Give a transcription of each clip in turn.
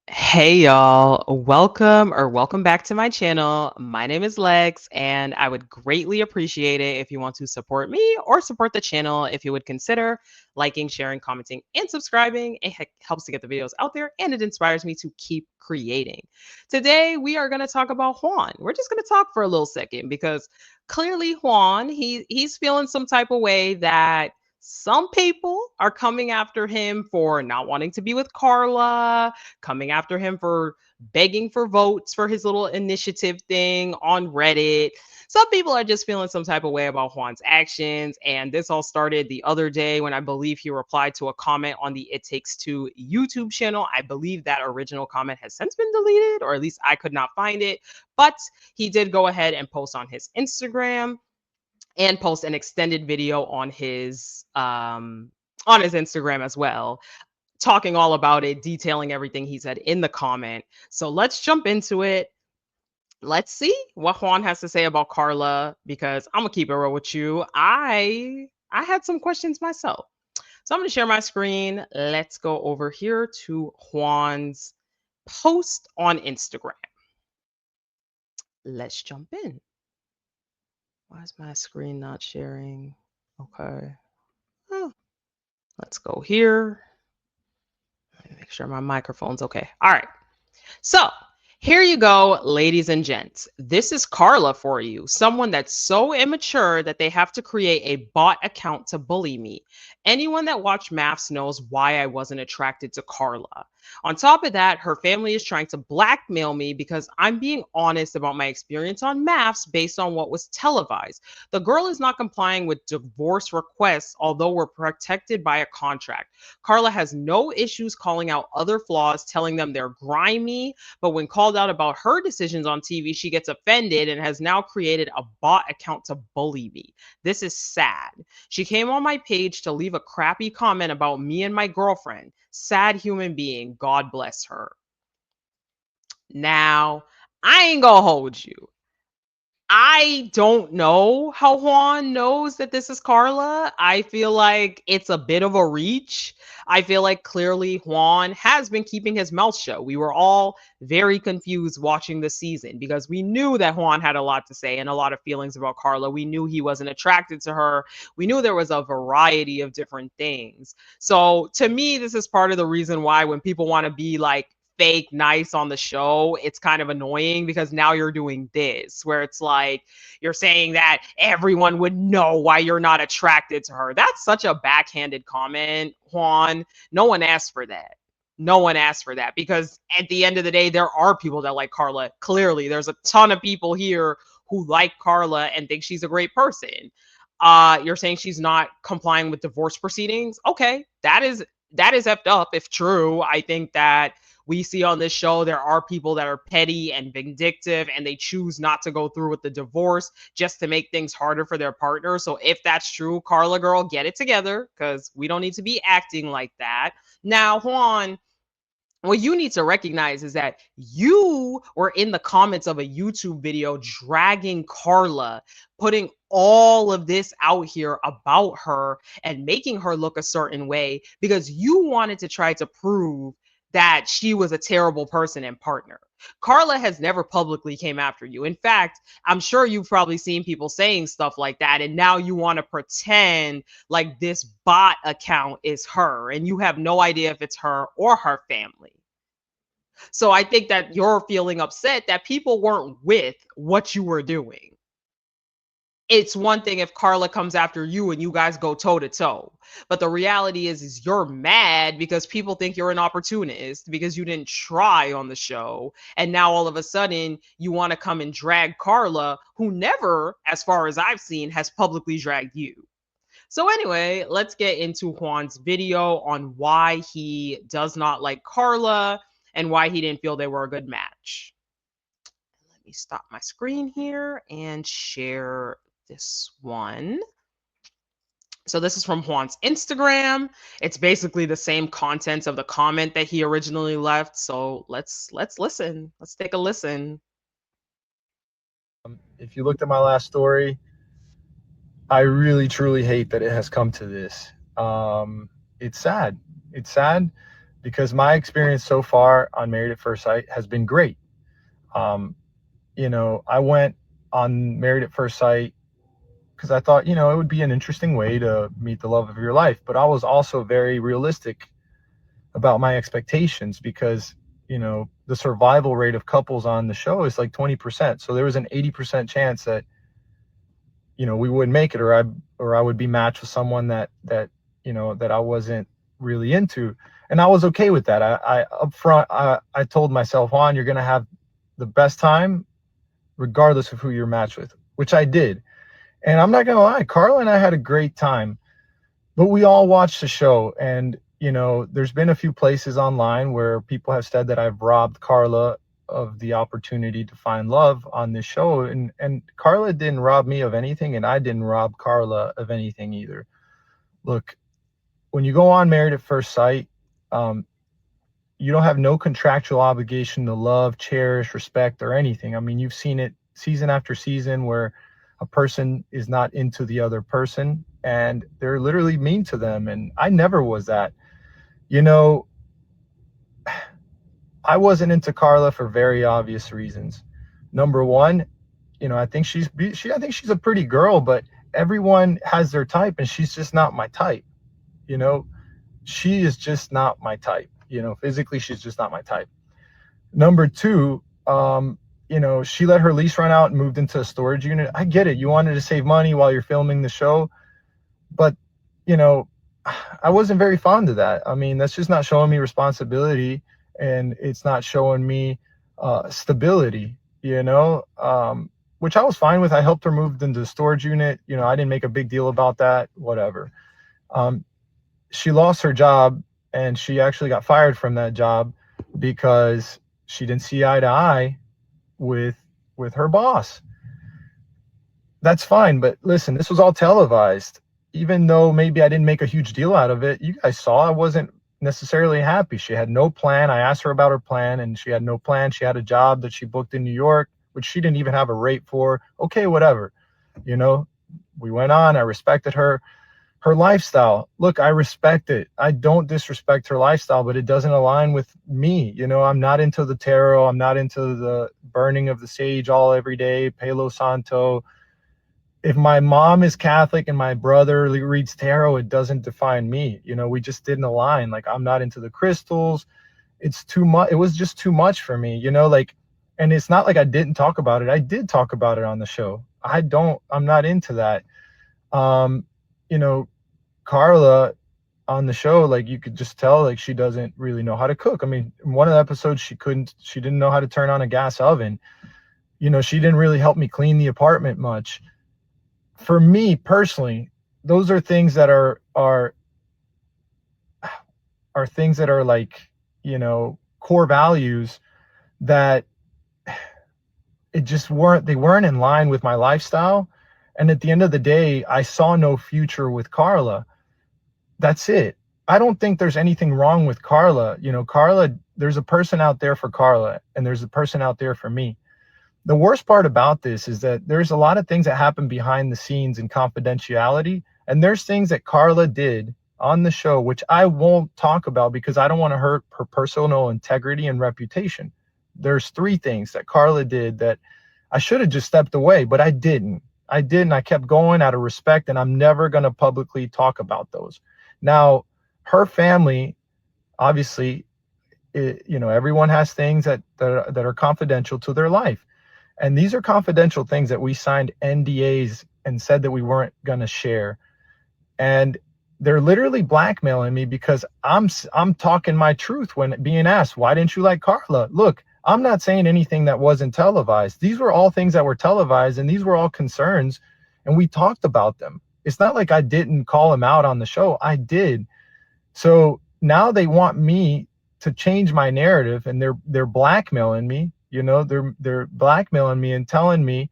Hey y'all, welcome back to my channel. My name is Lex, and I would greatly appreciate it if you want to support me or support the channel. If you would consider liking, sharing, commenting, and subscribing. It helps to get the videos out there and it inspires me to keep creating. Today we are going to talk about Juan. We're just going to talk for a little second because clearly Juan, he's feeling some type of way that some people are coming after him for not wanting to be with Karla, coming after him for begging for votes for his little initiative thing on Reddit. Some people are just feeling some type of way about Juan's actions. And this all started the other day when I believe he replied to a comment on the It Takes Two YouTube channel. I believe that original comment has since been deleted, or at least I could not find it. But he did go ahead and post on his Instagram and post an extended video on his Instagram as well, talking all about it, detailing everything he said in the comment. So let's jump into it. Let's see what Juan has to say about Karla because I'm gonna keep it real with you. I had some questions myself. So I'm gonna share my screen. Let's go over here to Juan's post on Instagram. Let's jump in. Why is my screen not sharing? Okay. Oh, let's go here. Let me make sure my microphone's okay. All right. So here you go, ladies and gents. This is Karla for you. Someone that's so immature that they have to create a bot account to bully me. Anyone that watched Mafs knows why I wasn't attracted to Karla. On top of that, her family is trying to blackmail me because I'm being honest about my experience on Mafs based on what was televised. The girl is not complying with divorce requests, although we're protected by a contract. Karla has no issues calling out other flaws, telling them they're grimy, but when called out about her decisions on TV, she gets offended and has now created a bot account to bully me. This is sad. She came on my page to leave a crappy comment about me and my girlfriend. Sad human being. God bless her. Now, I ain't gonna hold you. I don't know how Juan knows that this is Karla. I feel like it's a bit of a reach. I feel like clearly Juan has been keeping his mouth shut. We were all very confused watching the season because we knew that Juan had a lot to say and a lot of feelings about Karla. We knew he wasn't attracted to her. We knew there was a variety of different things. So to me, this is part of the reason why when people want to be like, fake nice on the show, it's kind of annoying because now you're doing this where it's like you're saying that everyone would know why you're not attracted to her. That's such a backhanded comment, Juan. No one asked for that. No one asked for that because at the end of the day, there are people that like Karla. Clearly, there's a ton of people here who like Karla and think she's a great person. You're saying she's not complying with divorce proceedings. Okay, that is effed up if true. I think that we see on this show there are people that are petty and vindictive and they choose not to go through with the divorce just to make things harder for their partner. So if that's true, Karla girl, get it together because we don't need to be acting like that. Now, Juan, what you need to recognize is that you were in the comments of a YouTube video dragging Karla, putting all of this out here about her and making her look a certain way because you wanted to try to prove that she was a terrible person and partner. Karla has never publicly came after you. In fact, I'm sure you've probably seen people saying stuff like that and now you want to pretend like this bot account is her and you have no idea if it's her or her family. So I think that you're feeling upset that people weren't with what you were doing. It's one thing if Karla comes after you and you guys go toe to toe. But the reality is you're mad because people think you're an opportunist because you didn't try on the show. And now all of a sudden you want to come and drag Karla, who never, as far as I've seen, has publicly dragged you. So anyway, let's get into Juan's video on why he does not like Karla and why he didn't feel they were a good match. Let me stop my screen here and share this one. So this is from Juan's Instagram. It's basically the same contents of the comment that he originally left. So let's listen. Let's take a listen. If you looked at my last story, I really truly hate that it has come to this. It's sad. It's sad because my experience so far on Married at First Sight has been great. Um, I went on Married at First Sight because I thought, it would be an interesting way to meet the love of your life. But I was also very realistic about my expectations because, the survival rate of couples on the show is like 20%. So there was an 80% chance that, we wouldn't make it, or I would be matched with someone that I wasn't really into. And I was okay with that. I up front, I told myself, Juan, you're going to have the best time regardless of who you're matched with, which I did. And I'm not going to lie, Karla and I had a great time, but we all watched the show. And, there's been a few places online where people have said that I've robbed Karla of the opportunity to find love on this show. And Karla didn't rob me of anything, and I didn't rob Karla of anything either. Look, when you go on Married at First Sight, um, you don't have no contractual obligation to love, cherish, respect, or anything. I mean, you've seen it season after season where a person is not into the other person and they're literally mean to them. And I never was that. You know, I wasn't into Karla for very obvious reasons. Number one, I think she's a pretty girl, but everyone has their type and she's just not my type. You know, she is just not my type. Physically, she's just not my type. Number two, she let her lease run out and moved into a storage unit. I get it. You wanted to save money while you're filming the show, but, you know, I wasn't very fond of that. I mean, that's just not showing me responsibility, and it's not showing me stability, which I was fine with. I helped her move into the storage unit. I didn't make a big deal about that, whatever. She lost her job, and she actually got fired from that job because she didn't see eye to eye with her boss. That's fine, but listen, this was all televised. Even though maybe I didn't make a huge deal out of it, you guys saw I wasn't necessarily happy. She had no plan. I asked her about her plan, and she had no plan. She had a job that she booked in New York, which she didn't even have a rate for. Okay, whatever. We went on. I respected her lifestyle. Look, I respect it. I don't disrespect her lifestyle, but it doesn't align with me. I'm not into the tarot. I'm not into the burning of the sage all every day, Palo Santo. If my mom is Catholic and my brother reads tarot, it doesn't define me. We just didn't align. Like, I'm not into the crystals. It's too much. It was just too much for me, and it's not like I didn't talk about it. I did talk about it on the show. I'm not into that. You know, Karla on the show, like, you could just tell, like, she doesn't really know how to cook. I mean, in one of the episodes, she didn't know how to turn on a gas oven. She didn't really help me clean the apartment much. For me personally, those are things that are things that are like, core values that they weren't in line with my lifestyle. And at the end of the day, I saw no future with Karla. That's it. I don't think there's anything wrong with Karla. Karla, there's a person out there for Karla, and there's a person out there for me. The worst part about this is that there's a lot of things that happen behind the scenes in confidentiality. And there's things that Karla did on the show, which I won't talk about because I don't want to hurt her personal integrity and reputation. There's 3 things that Karla did that I should have just stepped away, but I didn't. I kept going out of respect, and I'm never going to publicly talk about those. Now, her family, obviously, everyone has things that are confidential to their life. And these are confidential things that we signed NDAs and said that we weren't going to share. And they're literally blackmailing me because I'm talking my truth when being asked, why didn't you like Karla? Look, I'm not saying anything that wasn't televised. These were all things that were televised, and these were all concerns, and we talked about them. It's not like I didn't call him out on the show. I did. So now they want me to change my narrative, and they're blackmailing me. They're blackmailing me and telling me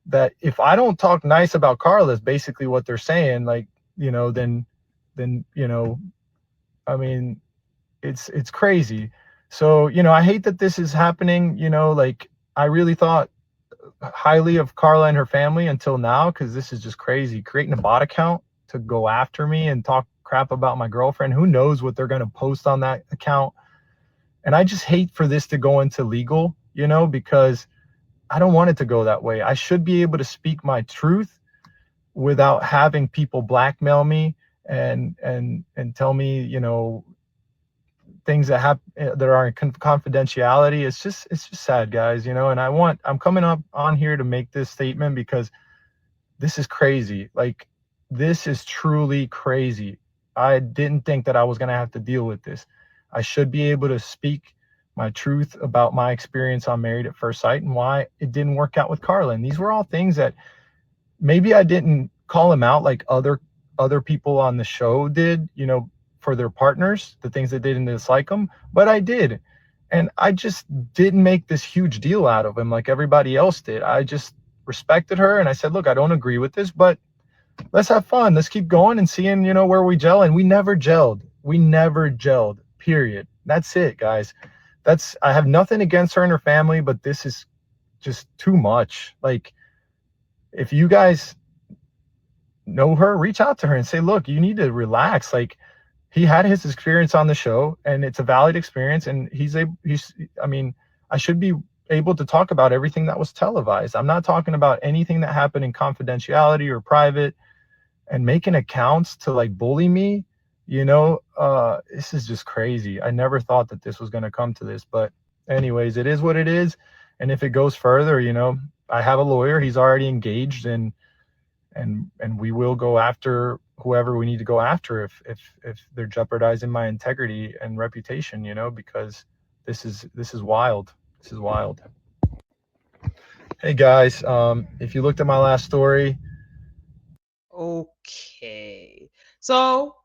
that if I don't talk nice about Karla, is basically what they're saying. Like, then, I mean, it's crazy. So, I hate that this is happening. Like, I really thought highly of Karla and her family until now, because this is just crazy. Creating a bot account to go after me and talk crap about my girlfriend. Who knows what they're going to post on that account? And I just hate for this to go into legal, because I don't want it to go that way. I should be able to speak my truth without having people blackmail me and tell me, things that have that are in confidentiality. It's just sad, guys, and I'm coming up on here to make this statement because this is crazy. Like, this is truly crazy. I didn't think that I was going to have to deal with this. I should be able to speak my truth about my experience on Married at First Sight and why it didn't work out with Karla. And these were all things that maybe I didn't call him out like other people on the show did, for their partners, the things that didn't dislike them, but I did. And I just didn't make this huge deal out of him like everybody else did. I just respected her and I said, look, I don't agree with this, but let's have fun. Let's keep going and seeing, where we gel. And we never gelled. We never gelled, period. That's it, guys. I have nothing against her and her family, but this is just too much. Like, if you guys know her, reach out to her and say, look, you need to relax. Like, he had his experience on the show and it's a valid experience. And I should be able to talk about everything that was televised. I'm not talking about anything that happened in confidentiality or private, and making accounts to like bully me. This is just crazy. I never thought that this was going to come to this, but anyways, it is what it is. And if it goes further, I have a lawyer. He's already engaged, and we will go after whoever we need to go after if they're jeopardizing my integrity and reputation, because this is wild. This is wild. Hey guys, if you looked at my last story. Okay. So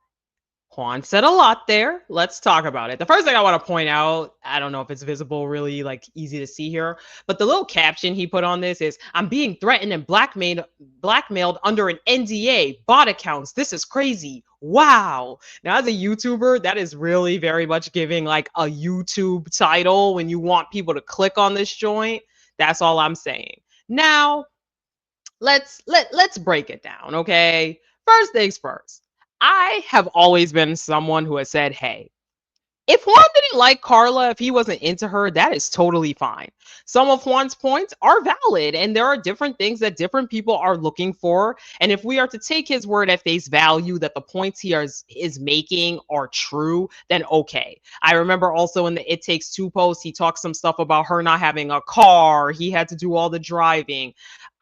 Juan said a lot there. Let's talk about it. The first thing I want to point out, I don't know if it's visible, really like easy to see here, but the little caption he put on this is, "I'm being threatened and blackmailed under an NDA, bot accounts. This is crazy. Wow." Now, as a YouTuber, that is really very much giving like a YouTube title when you want people to click on this joint. That's all I'm saying. Now, let's break it down, okay? First things first. I have always been someone who has said, hey, if Juan didn't like Karla, if he wasn't into her, that is totally fine. Some of Juan's points are valid, and there are different things that different people are looking for. And if we are to take his word at face value that the points he is making are true, then okay. I remember also in the It Takes Two post, he talked some stuff about her not having a car. He had to do all the driving.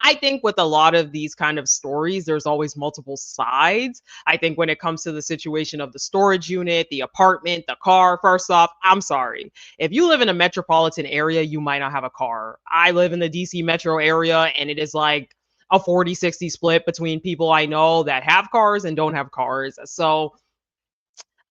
I think with a lot of these kind of stories, there's always multiple sides. I think when it comes to the situation of the storage unit, the apartment, the car, first off, I'm sorry. If you live in a metropolitan area, you might not have a car. I live in the DC metro area, and it is like a 40-60 split between people I know that have cars and don't have cars. So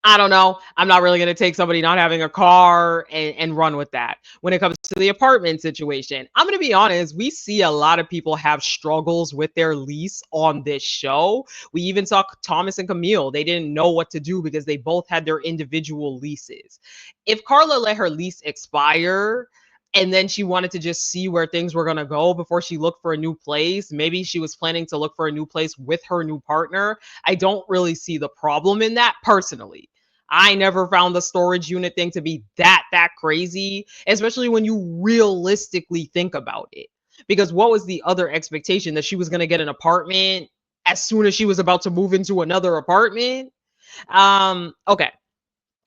I don't know. I'm not really going to take somebody not having a car and run with that. When it comes to the apartment situation, I'm going to be honest. We see a lot of people have struggles with their lease on this show. We even saw Thomas and Camille. They didn't know what to do because they both had their individual leases. If Karla let her lease expire, and then she wanted to just see where things were going to go before she looked for a new place, maybe she was planning to look for a new place with her new partner. I don't really see the problem in that personally. I never found the storage unit thing to be that crazy, especially when you realistically think about it. Because what was the other expectation, that she was going to get an apartment as soon as she was about to move into another apartment? Okay.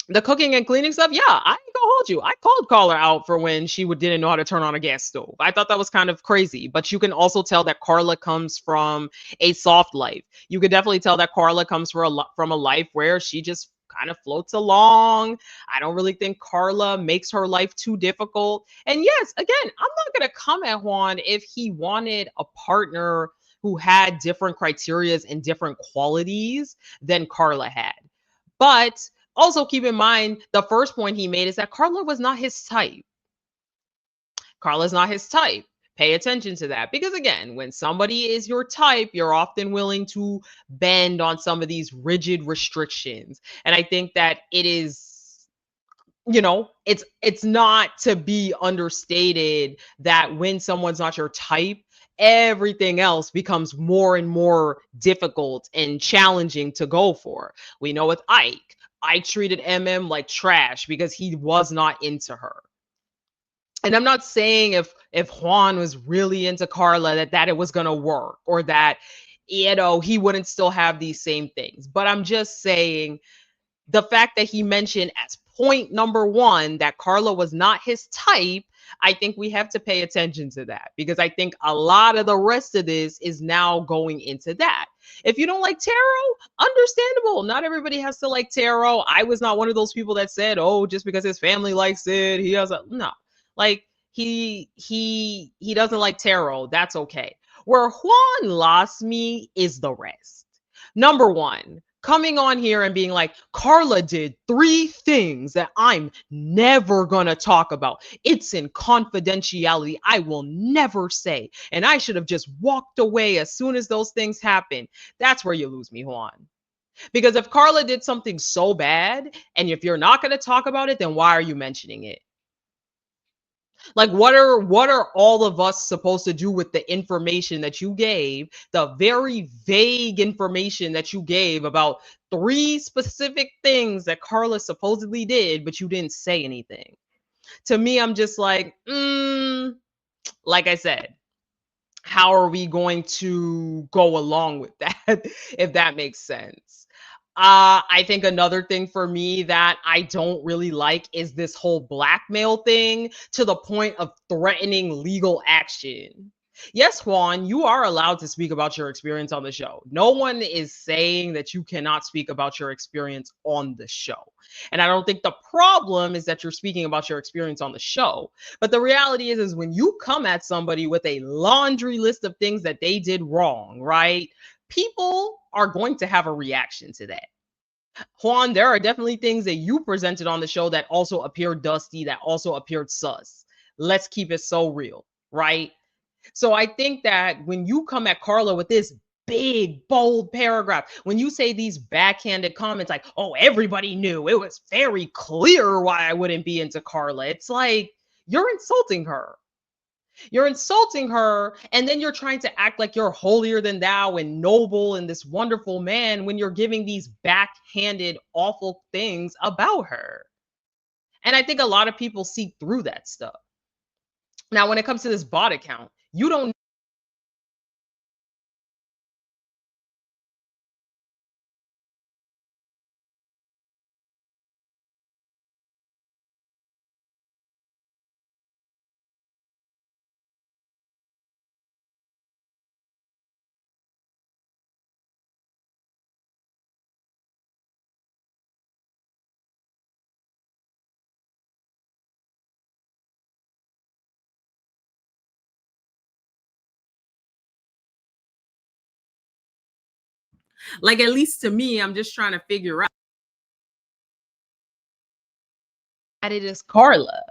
The cooking and cleaning stuff, yeah, I ain't gonna hold you. I called Karla out for when she didn't know how to turn on a gas stove. I thought that was kind of crazy, but you can also tell that Karla comes from a soft life. You could definitely tell that Karla comes from a life where she just kind of floats along. I don't really think Karla makes her life too difficult. And yes, again, I'm not gonna come at Juan if he wanted a partner who had different criterias and different qualities than Karla had. But also keep in mind, the first point he made is that Karla was not his type. Karla's not his type. Pay attention to that. Because again, when somebody is your type, you're often willing to bend on some of these rigid restrictions. And I think that it is, it's not to be understated that when someone's not your type, everything else becomes more and more difficult and challenging to go for. We know with Ike, Ike treated like trash because he was not into her. And I'm not saying if Juan was really into Karla that it was going to work, or that he wouldn't still have these same things. But I'm just saying the fact that he mentioned as point number one that Karla was not his type, I think we have to pay attention to that, because I think a lot of the rest of this is now going into that. If you don't like tarot, understandable. Not everybody has to like tarot. I was not one of those people that said, "Oh, just because his family likes it, he has a no." Like he doesn't like tarot. That's okay. Where Juan lost me is the rest. Number one, coming on here and being like, Karla did 3 things that I'm never gonna talk about. It's in confidentiality. I will never say. And I should have just walked away as soon as those things happen. That's where you lose me, Juan. Because if Karla did something so bad, and if you're not gonna talk about it, then why are you mentioning it? Like, what are all of us supposed to do with the information that you gave, the very vague information that you gave about 3 specific things that Karla supposedly did, but you didn't say anything? To me, I'm just like, like I said, how are we going to go along with that, if that makes sense? I think another thing for me that I don't really like is this whole blackmail thing, to the point of threatening legal action. Yes, Juan, you are allowed to speak about your experience on the show. No one is saying that you cannot speak about your experience on the show. And I don't think the problem is that you're speaking about your experience on the show. But the reality is when you come at somebody with a laundry list of things that they did wrong, right? People are going to have a reaction to that. Juan, there are definitely things that you presented on the show that also appeared dusty, that also appeared sus. Let's keep it so real, right? So I think that when you come at Karla with this big, bold paragraph, when you say these backhanded comments like, oh, everybody knew, it was very clear why I wouldn't be into Karla, it's like you're insulting her. You're insulting her, and then you're trying to act like you're holier than thou and noble and this wonderful man when you're giving these backhanded, awful things about her. And I think a lot of people see through that stuff. Now, when it comes to this bot account, you don't. Like, at least to me, I'm just trying to figure out that it is Karla.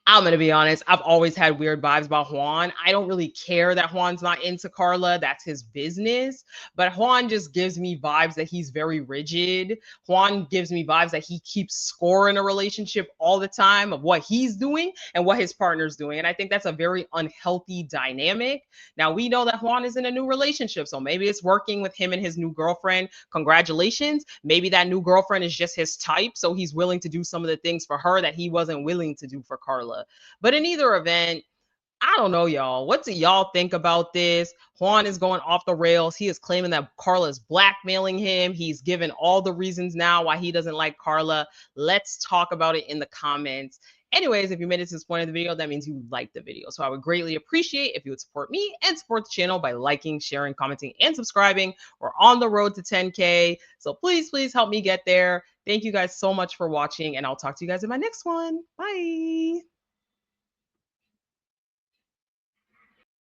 I'm gonna be honest. I've always had weird vibes about Juan. I don't really care that Juan's not into Karla. That's his business. But Juan just gives me vibes that he's very rigid. Juan gives me vibes that he keeps score in a relationship all the time of what he's doing and what his partner's doing. And I think that's a very unhealthy dynamic. Now, we know that Juan is in a new relationship, so maybe it's working with him and his new girlfriend. Congratulations. Maybe that new girlfriend is just his type, so he's willing to do some of the things for her that he wasn't willing to do for Karla. But in either event, I don't know, y'all. What do y'all think about this? Juan is going off the rails. He is claiming that Karla is blackmailing him. He's given all the reasons now why he doesn't like Karla. Let's talk about it in the comments. Anyways, if you made it to this point of the video, that means you liked the video. So I would greatly appreciate if you would support me and support the channel by liking, sharing, commenting, and subscribing. We're on the road to 10K. So please, please help me get there. Thank you guys so much for watching, and I'll talk to you guys in my next one. Bye.